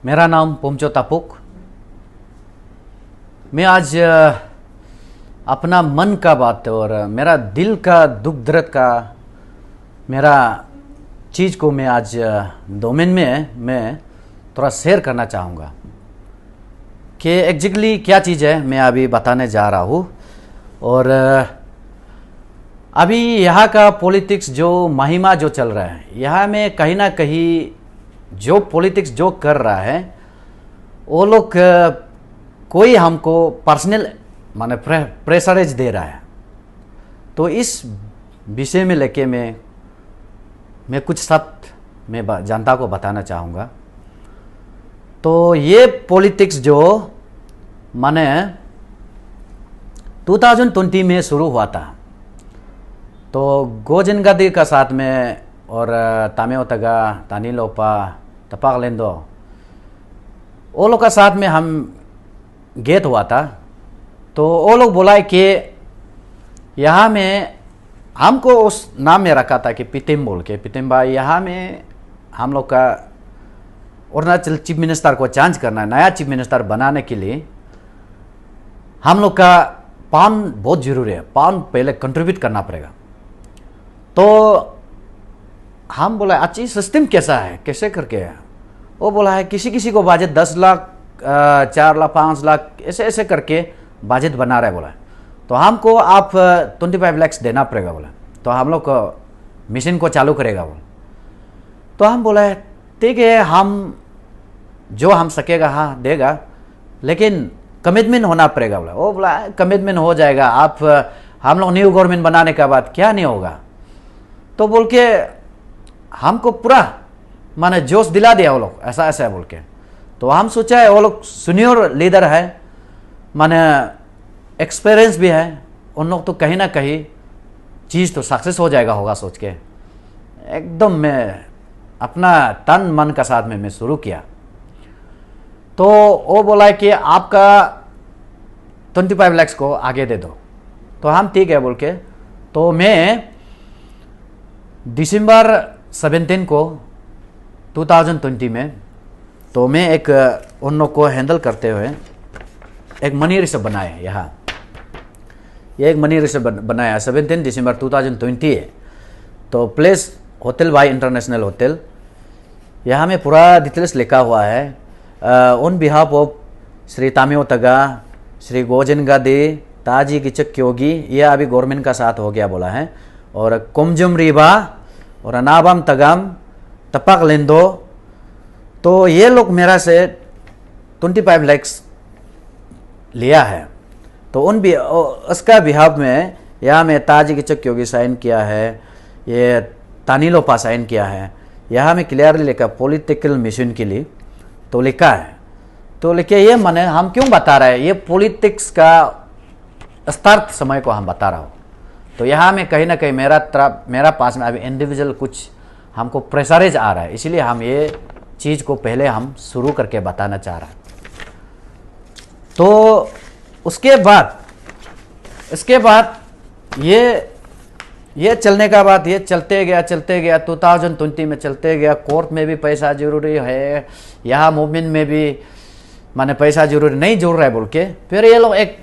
मेरा नाम पोमचो तापुक। मैं आज अपना मन का बात और मेरा दिल का दुख दर्द का मेरा चीज़ को मैं आज डोमेन में मैं थोड़ा शेयर करना चाहूँगा कि एग्जैक्टली क्या चीज़ है मैं अभी बताने जा रहा हूँ। और अभी यहाँ का पॉलिटिक्स जो महिमा जो चल रहा है, यहाँ में कहीं ना कहीं जो पॉलिटिक्स जो कर रहा है वो लोग कोई हमको पर्सनल माने प्रेशराइज दे रहा है। तो इस विषय में लेके मैं कुछ शब्द मैं जनता को बताना चाहूँगा। तो ये पॉलिटिक्स जो माने 2020 में शुरू हुआ था, तो गोजिन गादी का साथ में और तामेओ तगा, तानीलोपा, तपाक लेंदो वो लोग का साथ में हम गेट हुआ था। तो वो लोग बोला कि यहाँ में हमको उस नाम में रखा था कि पितिम बोल के, पितिम भाई यहाँ में हम लोग का अरुणाचल चीफ मिनिस्टर को चेंज करना है, नया चीफ मिनिस्टर बनाने के लिए हम लोग का पान बहुत ज़रूरी है, पान पहले कंट्रीब्यूट करना पड़ेगा। तो हम बोला अच्छी सिस्टम कैसा है, कैसे करके है? वो बोला है किसी किसी को बजट 10 लाख 4 लाख 5 लाख ऐसे ऐसे करके बजट बना रहा है। बोला तो हमको आप 25 लाख देना पड़ेगा। बोला तो हम लोग को मिशन को चालू करेगा। बोला तो हम बोला है ठीक है, हम जो हम सकेगा हाँ देगा, लेकिन कमिटमेंट होना पड़ेगा। बोला वो बोला कमिटमेंट हो जाएगा, आप हम लोग न्यू गवर्नमेंट बनाने के बाद क्या नहीं होगा। तो बोल के हमको पूरा माने जोश दिला दिया वो लोग, ऐसा ऐसा है बोल के। तो हम सोचा है वो लोग सीनियर लीडर है, माने एक्सपीरियंस भी है, उन लोग तो कहीं ना कहीं चीज़ तो सक्सेस हो जाएगा होगा सोच के एकदम मैं अपना तन मन का साथ में मैं शुरू किया। तो वो बोला कि आपका 25 लाख को आगे दे दो। तो हम ठीक है बोल के, तो मैं दिसंबर 17 को 2020 में तो मैं एक उन लोग को हैंडल करते हुए एक मनी रिसर्व बनाया। यहाँ ये एक मनी रिसर्व बनाया 17 दिसंबर 2020 है। तो place hotel Y international hotel, यहाँ में पूरा डिटेल्स लिखा हुआ है। ऑन बिहाफ ऑफ श्री तामेओ तगा, श्री गोजिन गादी, ताजी किचक क्योगी, ये अभी गवर्नमेंट का साथ हो गया बोला है, और कोमजुम रीबा और अनाबम तगम तपाक लेंदो। तो ये लोग मेरा से 25 लाख लिया है। तो उन भी उसका बिहाफ में यहाँ में ताजी किचक क्योगी साइन किया है, ये तानीलोपा साइन किया है। यहाँ में क्लियरली लिखा पॉलिटिकल मिशन के लिए तो लिखा है। तो लिखे ये माने हम क्यों बता रहे हैं, ये पॉलिटिक्स का स्टार्ट समय को हम बता रहा हूँ। तो यहाँ में कहीं ना कहीं मेरा पास में अभी इंडिविजुअल कुछ हमको प्रेशराइज आ रहा है, इसीलिए हम ये चीज़ को पहले हम शुरू करके बताना चाह रहे हैं। तो उसके बाद ये चलने का बाद ये चलते गया 2020 में चलते गया। कोर्ट में भी पैसा जरूरी है, यहाँ मूवमेंट में भी माने पैसा जरूरी नहीं जोड़ रहा है बोल के फिर ये लोग एक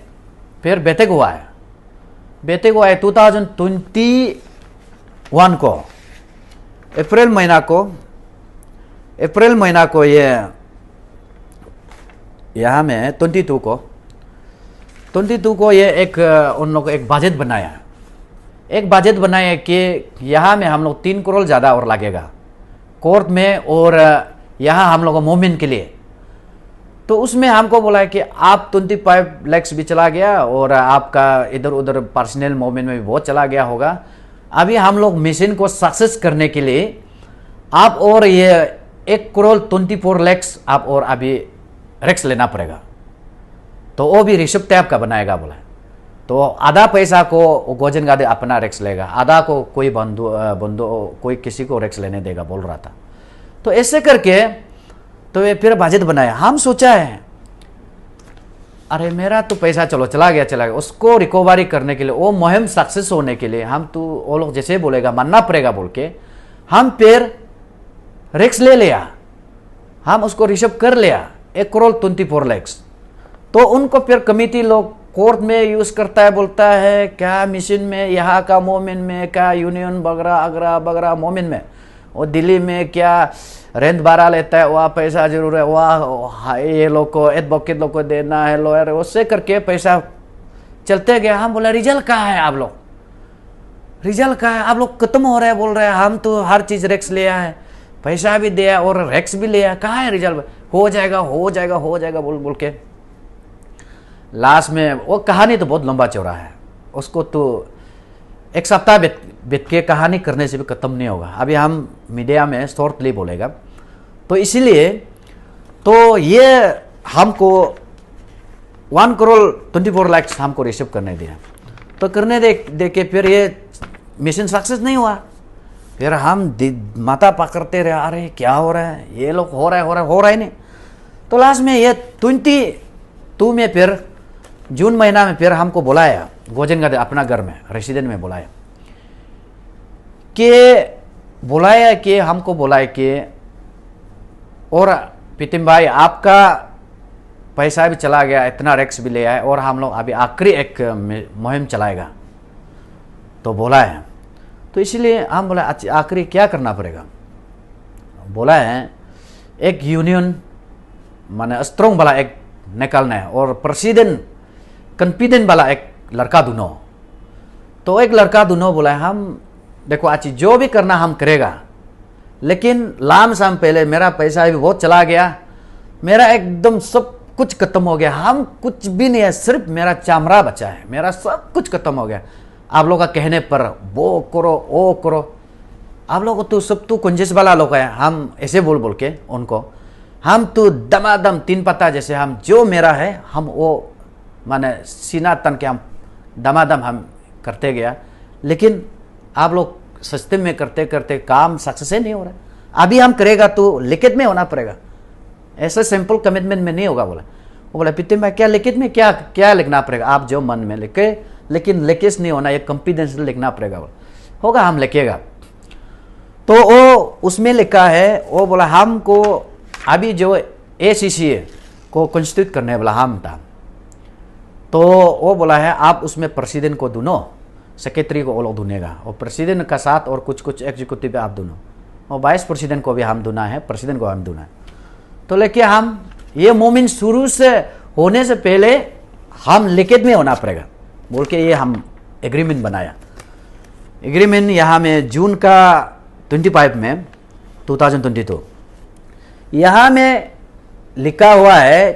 फिर बेटे को आए 2021 को अप्रैल महीना को ये यहाँ में 22 को ये एक उन लोग एक बजट बनाया कि यहाँ में हम लोग 3 करोड़ ज़्यादा और लगेगा कोर्ट में, और यहाँ हम लोग मूवमेंट के लिए। तो उसमें हमको बोला है कि आप 25 लाख भी चला गया और आपका इधर उधर पर्सनल मूवमेंट में भी बहुत चला गया होगा। अभी हम लोग मिशन को सक्सेस करने के लिए आप और ये 1 करोड़ 24 लाख आप और अभी रिस्क लेना पड़ेगा। तो वो भी ऋषभ टैप का बनाएगा बोला। तो आधा पैसा को गोजन गादे अपना रिस्क लेगा, आधा को कोई बंधु कोई किसी को रिस्क लेने देगा बोल रहा था। तो ऐसे करके तो ये फिर बजट बनाया। हम सोचा है अरे मेरा तो पैसा चलो चला गया, उसको रिकवरी करने के लिए, वो मुहिम सक्सेस होने के लिए हम तो वो लोग जैसे बोलेगा मानना पड़ेगा बोल के हम फिर रिस्क ले लिया। हम उसको रिसीव कर लिया 1,24,00,000। तो उनको फिर कमेटी लोग कोर्ट में यूज करता है, बोलता है क्या मिशन में, यहाँ का मोमिन में क्या, यूनियन वगैरह अगरा बगरा मोमिन में, और दिल्ली में क्या रेंट बारह लेता है, वहाँ पैसा जरूर है, वहाँ ये लोग को एडवोकेट लोग को देना है, लॉयर, उससे करके पैसा चलते गया। हम बोला रिजल्ट कहाँ है आप लोग, रिजल्ट कहाँ है आप लोग, खत्म हो रहा है। बोल रहे हैं हम तो हर चीज़ रेक्स लिया है, पैसा भी दिया और रेक्स भी लिया, कहाँ है रिजल्ट, हो जाएगा हो जाएगा हो जाएगा बोल बोल के लास्ट में वो कहानी तो बहुत लंबा चौड़ा है, उसको तो एक सप्ताह बीत के कहानी करने से भी ख़त्म नहीं होगा। अभी हम मीडिया में शॉर्टली बोलेगा, तो इसीलिए तो ये हमको 1,24,00,000 हमको रिसीव करने दिया। तो करने दे के फिर ये मिशन सक्सेस नहीं हुआ। फिर हम माथा पकड़ते रहे, अरे क्या हो रहा है, ये लोग हो रहा है नहीं। तो लास्ट में ये 22 में फिर जून महीना में फिर हमको बुलाया गोजन गादी अपना घर में रेसिडेंट में बुलाया कि हमको बुलाया कि और पितिम भाई आपका पैसा भी चला गया, इतना रेक्स भी ले आए, और हम लोग अभी आखिरी एक मुहिम चलाएगा तो बोला है। तो इसलिए हम बोला आखिरी क्या करना पड़ेगा, बोला है एक यूनियन माने स्ट्रॉन्ग वाला एक निकालना है, और प्रेसिडेंट कॉन्फिडेंट वाला एक लड़का दोनों। तो एक लड़का दोनों बोला हम देखो आज जो भी करना हम करेगा, लेकिन लाम साम पहले मेरा पैसा भी बहुत चला गया, मेरा एकदम सब कुछ खत्म हो गया, हम कुछ भी नहीं है, सिर्फ मेरा चामड़ा बचा है, मेरा सब कुछ खत्म हो गया। आप लोगों का कहने पर वो करो वो करो, आप लोग तो सब तो कुंजिस वाला लोग है, हम ऐसे बोल बोल के उनको हम तो दमादम 3 पत्ता जैसे हम जो मेरा है हम वो माने सीना तन के हम दमादम हम करते गया। लेकिन आप लोग सस्ते में करते करते काम सक्सेस नहीं हो रहा। अभी हम करेगा तो लिखित में होना पड़ेगा, ऐसा सिंपल कमिटमेंट में नहीं होगा। बोला वो बोला पितिम भाई क्या लिखित में क्या क्या लिखना पड़ेगा, आप जो मन में लिखे, लेकिन लिखित नहीं होना, ये कॉन्फिडेंशियल लिखना पड़ेगा। बोला होगा हम लिखेगा। तो वो उसमें लिखा है, वो बोला हमको अभी जो ACC को कॉन्स्टिट्यूट करने वाला हम था, तो वो बोला है आप उसमें प्रेसिडेंट को दोनों, सेक्रेटरी को वो लोग धुनेगा, और प्रेसिडेंट का साथ और कुछ एग्जीक्यूटिव आप दोनों, और वाइस प्रेसिडेंट को भी हम धुना है, प्रेसिडेंट को हम धुना है। तो लेकिन हम ये मोमेंट शुरू से होने से पहले हम लिखित में होना पड़ेगा बोल के ये हम एग्रीमेंट बनाया। एग्रीमेंट यहाँ में जून का 25 में 2022 यहाँ में लिखा हुआ है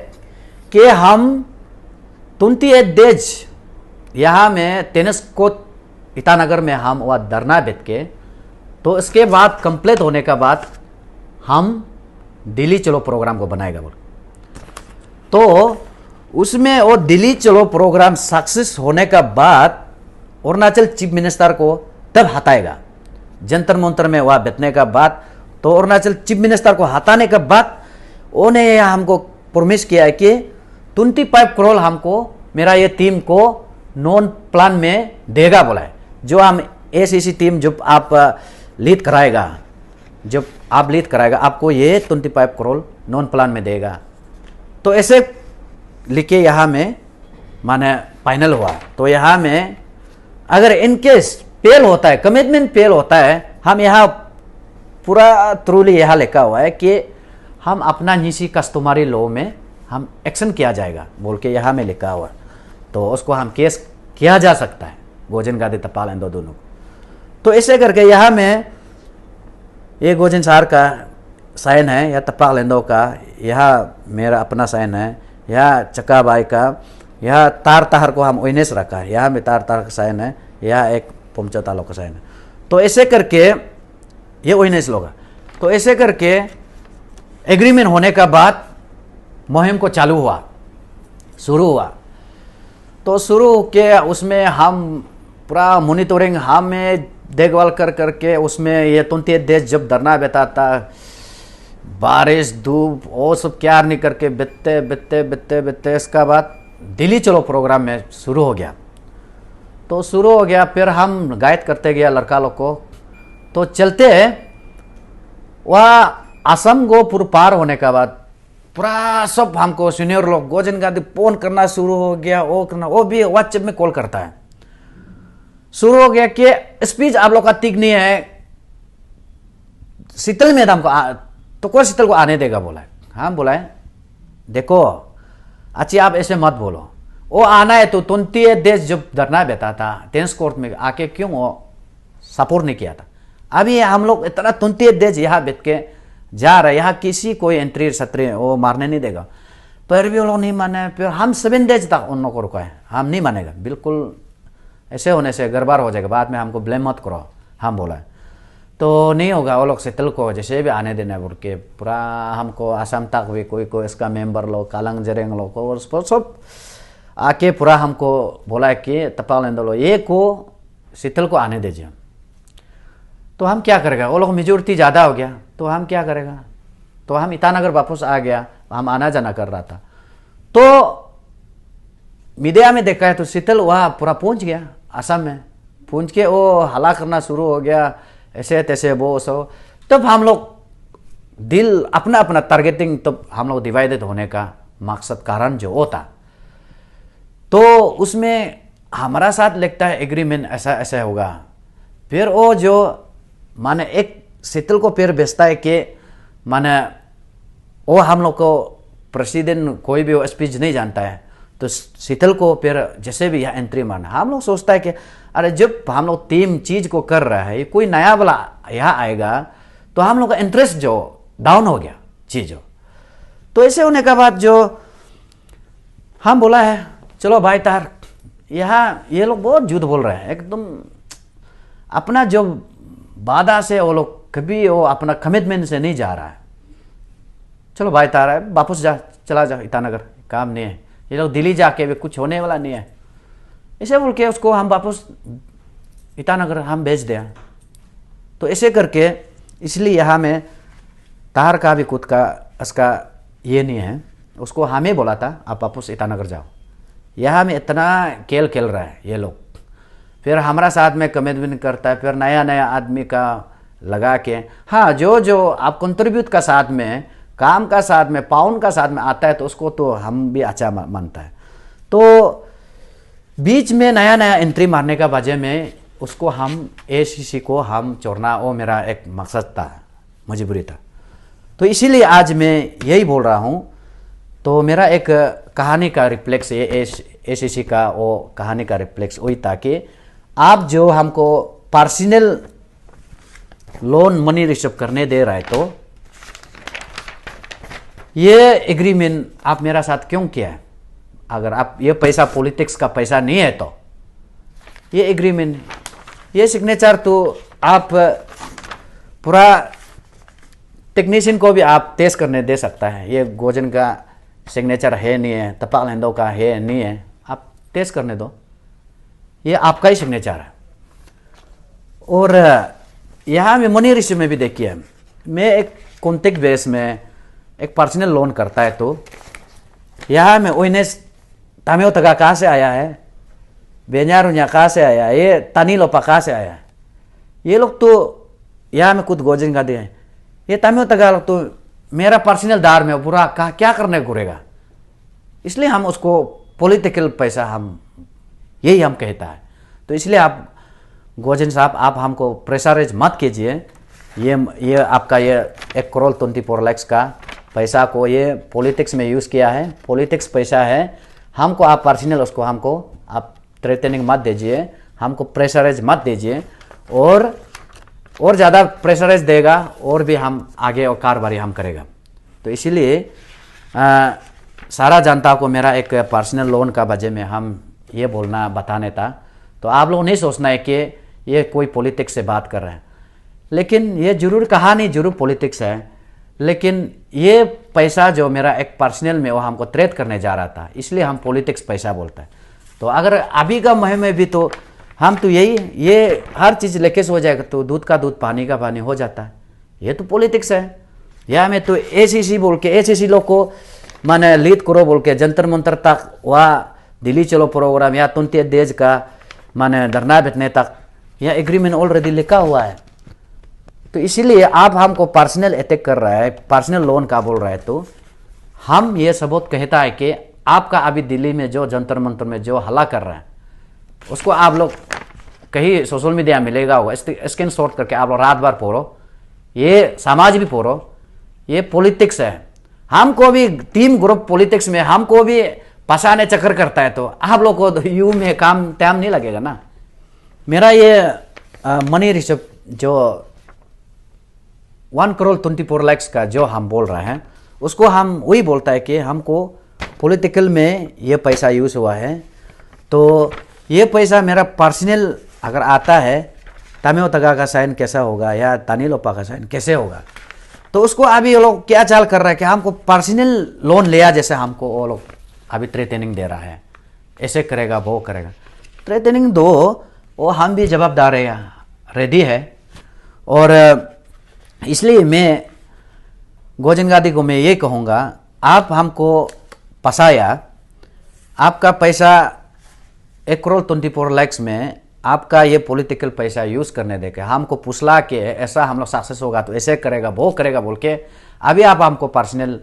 कि हम 28 डेज यहाँ में टेनिस कोर्ट ईटानगर में हम वह धरना बैठ के, तो इसके बाद कंप्लीट होने का बाद हम दिल्ली चलो प्रोग्राम को बनाएगा बोल। तो उसमें वो दिल्ली चलो प्रोग्राम सक्सेस होने का बाद अरुणाचल चीफ मिनिस्टर को तब हटाएगा, जंतर मंतर में वह बैठने का बाद। तो अरुणाचल चीफ मिनिस्टर को हटाने के बाद उन्हें हमको प्रॉमिस किया है कि 25 करोड़ हमको मेरा ये टीम को नॉन प्लान में देगा बोला है। जो हम ACC टीम जब आप लीड कराएगा, आपको ये 25 करोड़ नॉन प्लान में देगा। तो ऐसे लिखे यहाँ में माने फाइनल हुआ। तो यहाँ में अगर इनकेस फेल होता है, कमिटमेंट फेल होता है, हम यहाँ पूरा थ्रूली यहाँ लिखा हुआ है कि हम अपना निजी कस्टमरी लॉ में हम एक्शन किया जाएगा बोल के यहाँ में लिखा हुआ। तो उसको हम केस किया जा सकता है गोजन गादी तपाल एंदो दोनों। तो ऐसे करके यहाँ में ये गोजन सार का साइन है, या तपाल एंदो का, यहाँ मेरा अपना साइन है, यहाँ चक्का बाई का, यहाँ तार तार को हम ओइनेस रखा है, यहाँ में तार तार का साइन है, यहाँ एक पुमचा तालो का साइन है। तो ऐसे करके ये ओइनेस लोग। तो ऐसे करके एग्रीमेंट होने का बाद मुहिम को चालू हुआ, शुरू हुआ। तो शुरू के उसमें हम पूरा मॉनिटरिंग हमें देखभाल कर करके उसमें ये 28 देश जब धरना बैठाता, बारिश धूप वो सब क्या नहीं करके बितते इसका बाद दिल्ली चलो प्रोग्राम में शुरू हो गया। तो शुरू हो गया, फिर हम गाइड करते गया लड़का लोग को। तो चलते वह असम को पूरा पार होने के बाद पूरा सब हमको सीनियर लोग गोजन गांधी फोन करना शुरू हो गया, वो करना, वो भी व्हाट्सएप में कॉल करता है, शुरू हो गया कि स्पीच आप लोग का ठीक नहीं है, शीतल मैडम को तो कौन शीतल को आने देगा बोला है। हाँ बोला है देखो अच्छी आप ऐसे मत बोलो, वो आना है तो 28 देश जब धरना बैठा था टेनिस कोर्ट में आके क्यों वो सपोर्ट नहीं किया था। अभी हम लोग इतना 28 देश यहाँ बैठ के जा रहे, यहाँ किसी कोई एंट्री सत्री वो मारने नहीं देगा, पर भी वो लोग नहीं माने। फिर हम 7 देश तक उन लोगों को रुका है, हम नहीं मानेगा बिल्कुल, ऐसे होने से गड़बड़ हो जाएगा, बाद में हमको ब्लेम मत करो, हम बोला है तो नहीं होगा। वो लोग शीतल को जैसे भी आने देना बोल के पूरा हमको असम तक भी कोई इसका मेंबर लोग कालंग जरेंग लोग को और सब आके पूरा हमको बोला कि तपाल लो ये को शीतल को आने दीजिए। तो हम क्या करेगा, वो लोग मेजोरिटी ज़्यादा हो गया तो हम क्या करेगा, तो हम ईटानगर वापस आ गया, हम आना जाना कर रहा था तो मीडिया में देखा है तो शीतल वहाँ पूरा पहुँच गया असम में, पहुँच के वो हला करना शुरू हो गया ऐसे तैसे वो सो। तब हम लोग दिल अपना अपना टारगेटिंग, तब हम लोग डिवाइडेड होने का मकसद कारण जो होता तो उसमें हमारा साथ लगता है एग्रीमेंट ऐसा ऐसा होगा। फिर वो जो माने एक शीतल को फिर बेचता है कि माने वो हम लोग को प्रेसिडेंट कोई भी वो स्पीच नहीं जानता है तो शीतल को फिर जैसे भी यहाँ एंट्री मारना, हम लोग सोचता है कि अरे जब हम लोग टीम चीज को कर रहा है कोई नया वाला यहाँ आएगा तो हम लोग का इंटरेस्ट जो डाउन हो गया चीज हो। तो ऐसे होने के बाद जो हम बोला है चलो भाई तार यहाँ ये लोग बहुत झूठ बोल रहे हैं, एकदम अपना जो वादा से वो लोग कभी वो अपना कमिटमेंट से नहीं जा रहा है। चलो भाई तार है वापस जा, चला जाओ ईटानगर, काम नहीं है, ये लोग दिल्ली जाके भी कुछ होने वाला नहीं है, ऐसे बोल के उसको हम वापस ईटानगर हम भेज दिया। तो ऐसे करके इसलिए यहाँ में तार का भी खुद का इसका ये नहीं है, उसको हमें बोला था आप वापस ईटानगर जाओ, यहाँ में इतना खेल खेल रहा है ये लोग, फिर हमारा साथ में कमिटमेंट करता है, फिर नया नया आदमी का लगा के हाँ जो आप कंट्रीब्यूट का साथ में काम का साथ में पाउंड का साथ में आता है तो उसको तो हम भी अच्छा मानता है। तो बीच में नया नया एंट्री मारने का वजह में उसको हम एसीसी को हम छोड़ना वो मेरा एक मकसद था, मजबूरी था। तो इसीलिए आज मैं यही बोल रहा हूँ। तो मेरा एक कहानी का रिफ्लेक्स ये एसीसी का वो कहानी का रिफ्लेक्स वही था कि आप जो हमको पर्सनल लोन मनी रिसीव करने दे रहा है तो ये एग्रीमेंट आप मेरा साथ क्यों किया है, अगर आप ये पैसा पॉलिटिक्स का पैसा नहीं है तो ये एग्रीमेंट ये सिग्नेचर तो आप पूरा टेक्नीशियन को भी आप टेस्ट करने दे सकता है, ये गोजन का सिग्नेचर है नहीं है, तपाल हिंदो का है नहीं है, आप टेस्ट करने दो, ये आपका ही सिग्नेचर है। और यहाँ में मनी रिसीव में भी देखिए, मैं एक कॉन्टेक्ट बेस में एक पर्सनल लोन करता है तो यहाँ में ओइनेस तामेओ तगा कहाँ से आया है, बेन्यारुन्या कहाँ से आया है, ये तानी लोपा कहाँ से आया है, ये लोग तो यहाँ में कुछ गोजन गांधी हैं, ये तामेओ तगा लोग तो मेरा पर्सनल दार में बुरा क्या करने घूरेगा। इसलिए हम उसको पॉलिटिकल पैसा हम यही हम कहता है। तो इसलिए आप गोजन साहब आप हमको प्रेशराइज मत कीजिए, ये आपका ये 1 करोड़ 24 लाख का पैसा को ये पॉलिटिक्स में यूज़ किया है, पॉलिटिक्स पैसा है, हमको आप पर्सनल उसको हमको आप थ्रेटनिंग मत दीजिए, हमको प्रेशराइज मत दीजिए, और ज़्यादा प्रेशराइज देगा और भी हम आगे और कारोबारी हम करेगा। तो इसीलिए सारा जनता को मेरा एक पर्सनल लोन का वजह में हम ये बोलना बताने था। तो आप लोग नहीं सोचना है कि ये कोई पॉलिटिक्स से बात कर रहे हैं, लेकिन ये जरूर कहानी जरूर पॉलिटिक्स है, लेकिन ये पैसा जो मेरा एक पर्सनल में वो हमको थ्रेट करने जा रहा था, इसलिए हम पॉलिटिक्स पैसा बोलते हैं। तो अगर अभी का मुहिम में भी तो हम तो ये हर चीज़ लेके हो जाएगा तो दूध का दूध पानी का पानी हो जाता है, ये तो पॉलिटिक्स है। या मैं तो एसीसी बोल के एसीसी लोग को माने लीड करो बोल के जंतर मंतर तक वहाँ दिल्ली चलो प्रोग्राम या 28 देश का माने धरना बैठने तक यह एग्रीमेंट ऑलरेडी लिखा हुआ है। तो इसीलिए आप हमको पर्सनल अटैक कर रहा है, पर्सनल लोन का बोल रहा है। तो हम ये सबूत कहता है कि आपका अभी दिल्ली में जो जंतर मंतर में जो हल्ला कर रहा है उसको आप लोग कहीं सोशल मीडिया मिलेगा होगा, स्क्रीन शॉट करके आप लोग रात भर पढ़ो, ये समाज भी पढ़ो, ये पॉलिटिक्स है। हमको भी टीम ग्रुप पॉलिटिक्स में हमको भी फंसाने चक्कर करता है, तो आप लोग को यू में काम टाइम नहीं लगेगा ना। मेरा ये मनी रिसिप्ट जो 1,24,00,000 का जो हम बोल रहे हैं उसको हम वही बोलता है कि हमको पॉलिटिकल में ये पैसा यूज़ हुआ है। तो ये पैसा मेरा पर्सनल अगर आता है, तामेओ तगा का साइन कैसा होगा या तानीलोपा का साइन कैसे होगा, तो उसको अभी वो लोग क्या चाल कर रहा है कि हमको पर्सनल लोन लिया जैसे हमको वो लोग अभी थ्रेटनिंग दे रहा है, ऐसे करेगा वो करेगा। थ्रेटनिंग दो, वो हम भी जवाबदार है, रेडी है। और इसलिए मैं गोजन गादी को मैं ये कहूँगा, आप हमको फंसाया, आपका पैसा 1,24,00,000 में आपका ये पॉलिटिकल पैसा यूज़ करने देके हमको पुसला के ऐसा हम लोग सक्सेस होगा तो ऐसे करेगा वो करेगा बोल के अभी आप हमको पर्सनल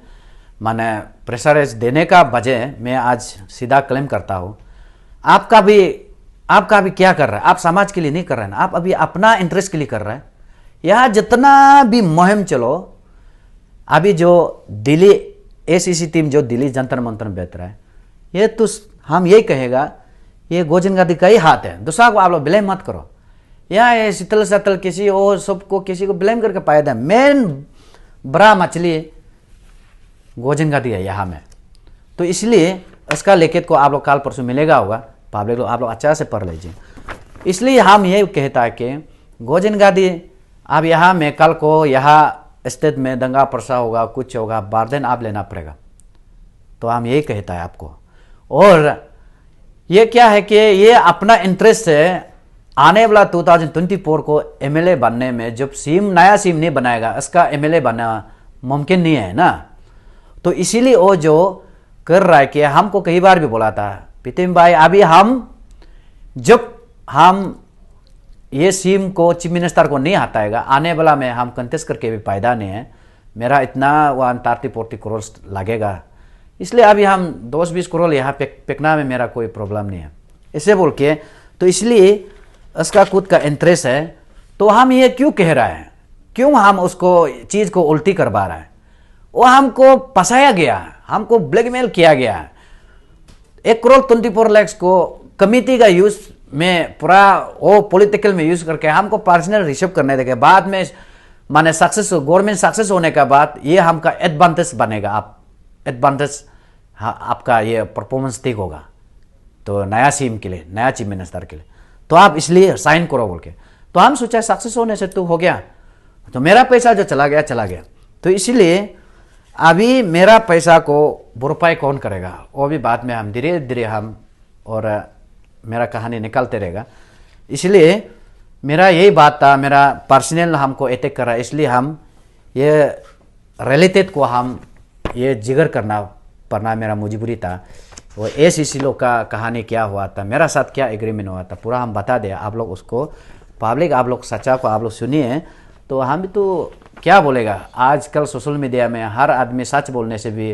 माने प्रेशराइज देने का बजाय मैं आज सीधा क्लेम करता हूँ, आपका भी क्या कर रहा है, आप समाज के लिए नहीं कर रहे हैं ना, आप अभी अपना इंटरेस्ट के लिए कर रहे हैं। यहाँ जितना भी मुहिम चलो, अभी जो दिल्ली एसीसी टीम जो दिल्ली जंतर मंतर में बैठ रहा है, ये तो हम यही कहेगा ये गोजन गादी का ही हाथ है, दूसरा को आप लोग ब्लेम मत करो। यहाँ ये शीतल सतल किसी और सबको किसी को ब्लेम करके पाया था, मेन बड़ा मछली गोजन गादी है यहाँ में। तो इसलिए इसका लिखित को आप लोग कल परसों मिलेगा होगा, पब्लिक लोग आप लोग अच्छा से पढ़ लीजिए। इसलिए हम ये कहता है कि गोजन गादी अब यहाँ में कल को यहाँ स्टेट में दंगा परसा होगा, कुछ होगा, बारदेन आप लेना पड़ेगा। तो हम यही कहता है आपको। और ये क्या है कि ये अपना इंटरेस्ट है, आने वाला 2024 को एमएलए बनने में, जब नया सीएम नहीं बनाएगा इसका एमएलए बनना मुमकिन नहीं है ना। तो इसीलिए वो जो कर रहा है कि हमको कई बार भी बोला था पितिम भाई, अभी जब हम ये सीएम को चीफ मिनिस्टर को नहीं हटाएगा, आने वाला में हम कंटेस्ट करके भी फायदा नहीं है, मेरा इतना 130-40 करोड़ लगेगा, इसलिए अभी हम 10-20 करोड़ यहाँ फेंकना में मेरा कोई प्रॉब्लम नहीं है, इसे बोल के। तो इसलिए इसका खुद का इंटरेस्ट है। तो हम ये क्यों कह रहा है, क्यों हम उसको चीज़ को उल्टी करवा रहा है, वो हमको फंसाया गया, हमको ब्लैकमेल किया गया। 1,24,00,000 को कमिटी का यूज में पूरा वो पॉलिटिकल में यूज करके हमको पर्सनल रिसीव करने देंगे, बाद में माने सक्सेस गवर्नमेंट सक्सेस होने का बाद ये हमका एडवांटेज बनेगा। आप एडवांटेज आपका ये परफॉर्मेंस ठीक होगा तो नया सीएम के लिए, नया चीफ मिनिस्टर के लिए, तो आप इसलिए साइन करो बोल के। तो हम सोचा सक्सेस होने से तो हो गया, तो मेरा पैसा जो चला गया। तो इसीलिए अभी मेरा पैसा को भरपाई कौन करेगा वो भी बाद में हम धीरे धीरे हम और मेरा कहानी निकलते रहेगा। इसलिए मेरा यही बात था, मेरा पर्सनल हमको अटैक कर रहा है, इसलिए हम ये रिलेटेड को हम ये जिगर करना पड़ना मेरा मजबूरी था। वो एसीसी लोग का कहानी क्या हुआ था, मेरा साथ क्या एग्रीमेंट हुआ था, पूरा हम बता दें आप लोग उसको, पब्लिक आप लोग सच्चा को आप लोग सुनिए। तो हम भी तो क्या बोलेगा, आजकल सोशल मीडिया में हर आदमी सच बोलने से भी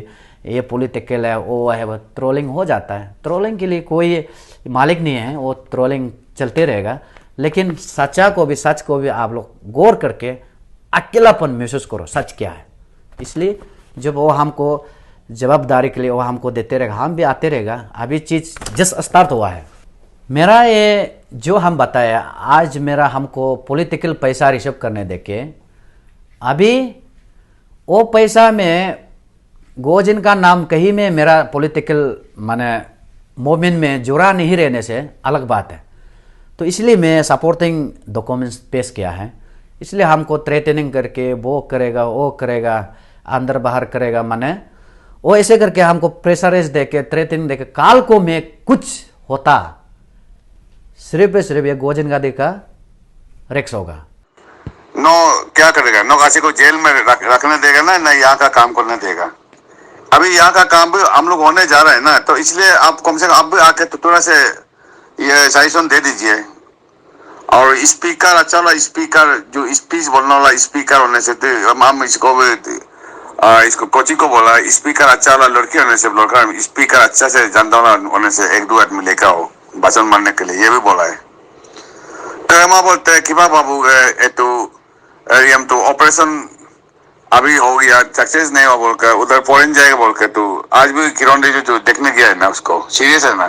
ये पॉलिटिकल है वो है, वो ट्रोलिंग हो जाता है। ट्रोलिंग के लिए कोई मालिक नहीं है, वो ट्रोलिंग चलते रहेगा। लेकिन सच्चा को भी, सच को भी आप लोग गौर करके अकेलापन महसूस करो, सच क्या है। इसलिए जब वो हमको जवाबदारी के लिए वो हमको देते रहेगा, हम भी आते रहेगा। अभी चीज़ जस्ट स्टार्ट हुआ है। मेरा ये जो हम बताया आज, मेरा हमको पॉलिटिकल पैसा रिसीव करने देके अभी वो पैसा में गोजिन का नाम कहीं में मेरा पॉलिटिकल माने मूवमेंट में जुड़ा नहीं रहने से अलग बात है। तो इसलिए मैं सपोर्टिंग डॉक्यूमेंट्स पेश किया है। इसलिए हमको थ्रेटनिंग करके वो करेगा वो करेगा, अंदर बाहर करेगा, माने वो ऐसे करके हमको प्रेशराइज देके थ्रेटनिंग देके काल को में कुछ होता, सिर्फ ये गोजन गादी का रिक्स होगा। नो क्या करेगा, नो किसी को जेल में रखने देगा ना यहाँ का काम करने देगा। अभी यहाँ का काम भी हम लोग होने जा रहे हैं ना, तो इसलिए आप कम से कम आप भी आके तो थोड़ा से ये सजेशन दे दीजिए। और स्पीकर अच्छा वाला स्पीकर जो स्पीच बोलने वाला स्पीकर होने से तो हम इसको भी इसको कोची को बोला स्पीकर अच्छा वाला लड़की होने से लड़का स्पीकर अच्छा से जानता वाला होने से एक दो आदमी लेकर हो भाषण मारने के लिए ये भी बोला है। तो हम बोलते हैं कि बाबू तो हम तो ऑपरेशन अभी हो गया सक्सेस नहीं हुआ बोलकर उधर फॉरेन जाएगा बोलकर तो आज भी किरण रिजिजू जो देखने गया है ना उसको सीरियस है ना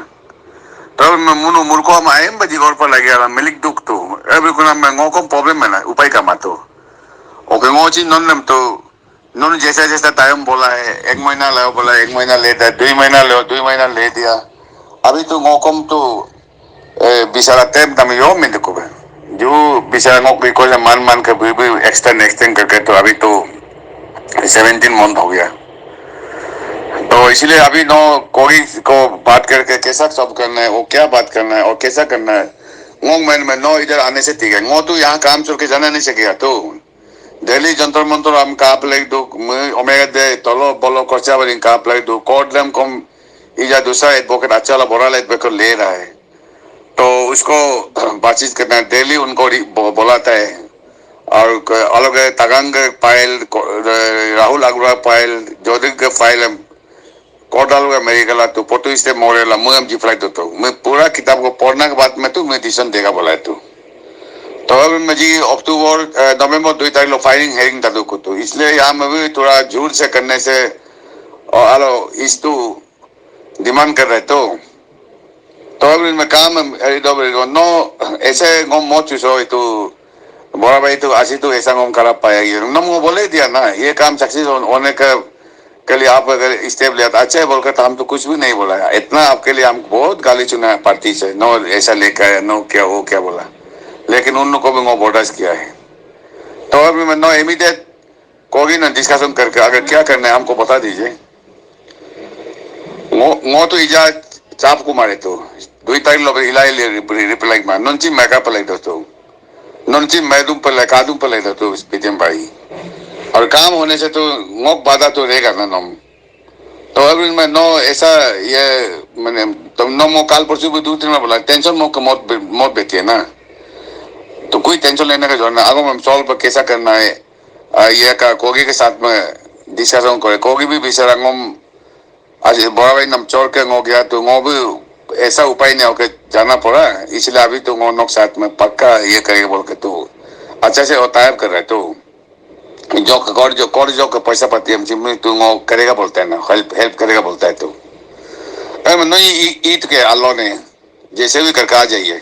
तो मुनु मुर्को हम आए बजी गौर पर लगे मिलिक दुख तो अभी कुछ मैं ngो को प्रॉब्लम है ना उपाय का मातो ओके ngो ची नॉन तो नॉन जैसा जैसा टाइम बोला है 1 महीना लो बोला 1 महीना लेता है 2 महीना लो 2 महीना ले दिया अभी तो ngो कम तो बिचारा टेम तम यो में देखो जो बिचारा ngो भी कोई मान मान के भी एक्सटेंड करके तो अभी तो 17 मंथ हो गया तो इसलिए अभी नो कोई को बात करके कैसा सब करना है वो क्या बात करना है और कैसा करना है वो मैं नो इधर आने से ठीक है वो तो यहाँ काम चल के जाना नहीं सकेगा तो दिल्ली जंतर मंतर हम काप लग दो ओमेगा दे तलो बोलो खर्चा बरी काप लग दो कोर्ट लम कम इजा दूसरा एडवोकेट अच्छा वाला बोरा एडवोकेट ले रहा है तो उसको बातचीत करना है दिल्ली उनको बुलाता है और अलग तगंग फाइल राहुल अग्रवाल फाइल ज्योति के फाइल कोर्ट मेरी गला तो पोटो इससे मोरेला मुझे हम जिफ्लाई तो मैं पूरा किताब को पढ़ने के बाद में तो मैं डिसीजन देगा बोला तो अब मुझे अक्टूबर नवंबर 2 तारीख लो फाइलिंग हेरिंग था को तो इसलिए यहाँ में भी थोड़ा झूठ से करने से और आलो इस तो डिमांड कर रहे तो अब मैं काम नो ऐसे गम मत चूसो तो बड़ा भाई तो आशी तो ऐसा गम करा पाएगी नम वो बोले दिया ना ये काम सक्सेस होने के लिए आप अगर स्टेप लिया अच्छा है बोलकर तो हम तो कुछ भी नहीं बोला इतना आपके लिए हम बहुत गाली चुना है पार्टी से नो ऐसा लेकर नो क्या वो क्या बोला लेकिन उन लोगों को भी बोर्डर्स किया है तो अभी मैं नो इमीडिएट कोई ना डिस्कशन करके अगर क्या करना है हमको बता दीजिए वो तो इजा चाप को मारे तो 2 तारीख लोग हिलाई रिप्लाई मार नंची मेका पर लग दो नंची मैदुम पर लगा दूं पर लग दो पीटीएम भाई और काम होने से तो मोक बाधा तो रहेगा ना नम तो अभी मैं नो ऐसा ये मैंने तुम नो मो काल परसों भी 2-3 बार बोला टेंशन मोक मौत मौत बेटी है ना तो कोई टेंशन लेने का जरूरत नहीं आगे हम सॉल्व कैसा करना है ये का कोगी के साथ में डिस्कशन करे कोगी भी बेचारा ngom आज बड़ा भाई नम चोर के ngो गया तो ngो भी ऐसा उपाय नहीं होके जाना पड़ा इसलिए अभी तो ngो नोक साथ में पक्का ये करेगा बोल के तो अच्छा से तायब कर रहे तो जो का पैसा पाती हम तू ngो करेगा बोलता है ना हेल्प करेगा बोलता है तो नहीं ईद के अल्लाह ने जैसे भी करके आ जाइए